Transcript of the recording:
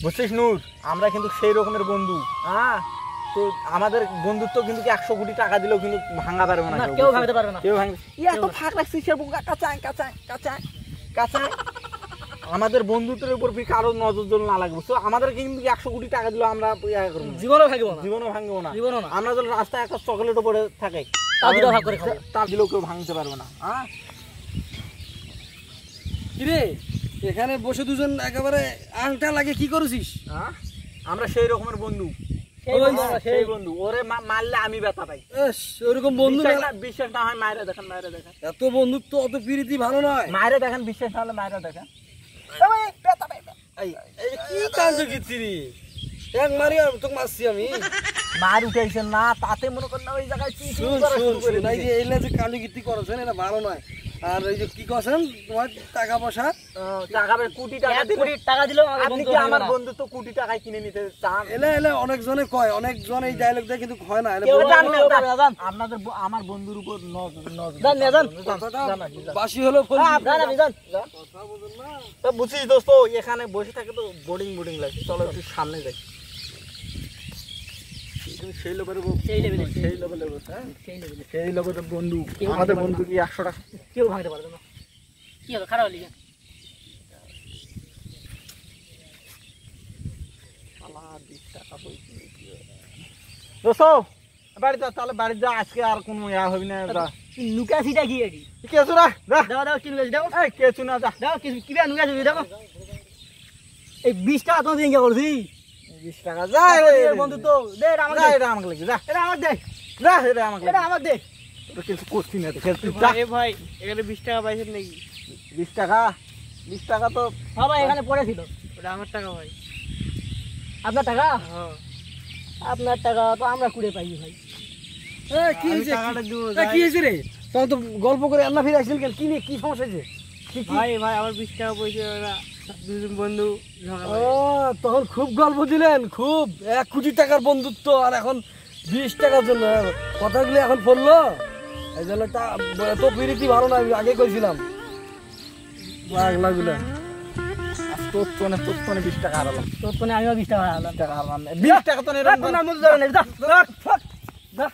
বুঝছিস নূর, আমরা কিন্তু সেই রকমের বন্ধু। হ্যাঁ, তো আমাদের বন্ধুত্ব কিন্তু 100 কোটি টাকা দিলেও কিন্তু ভাঙা পারবে না, কেউ ভাঙতে পারবে না, কেউ ভাঙবে। এত ফাঁক রাখছিস কাঁচায় কাঁচায় কাঁচায় কাঁচায়। আমাদের বন্ধুত্বের উপর কারো নজর না লাগবে। তো আমাদের কিন্তু 100 কোটি টাকা দিলেও আমরা জীবনও ভাঙবো না, জীবনও ভাঙবো না। জীবনও না। আমরা যদি রাস্তায় একটা চকলেটও পড়ে থাকে তা দিলেও ভাগ করে খাবো, তা দিলেও কেউ ভাঙতে পারবে না। হ্যাঁ কিরে এখানে বসে দুজন একেবারে আংটা লাগে কি করছিস? হ্যাঁ, আমরা সেই রকমের বন্ধু, সেই বন্ধু। ওরে মারলে আমি ব্যথা পাই। ওরকম বন্ধু বিশ্বাস না হয় মায়েরা দেখেন, মায়েরা দেখেন। এত বন্ধুত্ব অত প্রীতি ভালো নয়। মায়েরা দেখেন, বিশ্বাস না হলে মায়েরা দেখেন। কি কাণ্ড কিচ্ছিরি, এক মারি তোকে মারছি আমি। মার উঠাইছেন না তাতে মনে করেন ওই জায়গায় যে কালি গীতি করেছেন এটা ভালো নয়। আর ওই যে কি করছেন তোমার টাকা পয়সা, টাকা দিলেও আপনি কি আমার বন্ধুত্ব কোটি টাকায় কিনে নিতে চান? এলে এলে অনেকজনে কয়, অনেকজন এই ডায়লগ দেয় কিন্তু হয় না। আপনাদের আমার বন্ধুর উপর বাসি হলো বুঝছিস দোস্ত, এখানে বসে থাকে তো বোর্ডিং বোর্ডিং লাগে। চলো একটু সামনে যাই। সেই লেভেলের বন্ধু, আমাদের বন্ধু কি 100 টাকা কেউ ভাঙতে পারবে না। কি হবে খারাপ হলি বাড়ি যা, তাহলে বাড়ি যা, আজকে আর কোন ইয়া হবি না। লুকাছিটা কি এটি? কেছু না, দাও দাও কি লুকাছি, দাও কেছু না, যা দাও কি বে লুকাছি, দেখো এই 20 টাকা তো দিন কে করছি। 20 টাকা যা বন্ধু তো দে, এটা আমাকে দে, এটা আমাকে লাগে, যা এটা আমাকে দে, যা এটা আমাকে এটা আমাকে দে। তো কিছু করছি না তো ভাই এখানে 20 টাকা পাইছেন নাকি? 20 টাকা, 20 টাকা তো হ্যাঁ ভাই এখানে পড়েছিল। ওটা আমার টাকা ভাই। আপনার টাকা? হ্যাঁ আপনার টাকা তো আমরা কুড়ে পাই ভাই। কি হয়েছে রে? তখন তো গল্প করে আল্লাহ ফিরে আসলেন কেন? কি নিয়ে কি সমস্যা হয়েছে? ভাই ভাই আমার 20 টাকা পয়সা দুজন বন্ধু। তখন খুব গল্প দিলেন, খুব 1 কোটি টাকার বন্ধুত্ব, আর এখন 20 টাকার জন্য কথাগুলো এখন পড়লো। এই জন্য এত প্রীতি ভালো না, আমি আগে কইছিলাম। পাগলাগুলো তোর 20 টাকা হারালাম, তোর তো আমিও 20 টাকা হারালাম। 20 টাকা তো না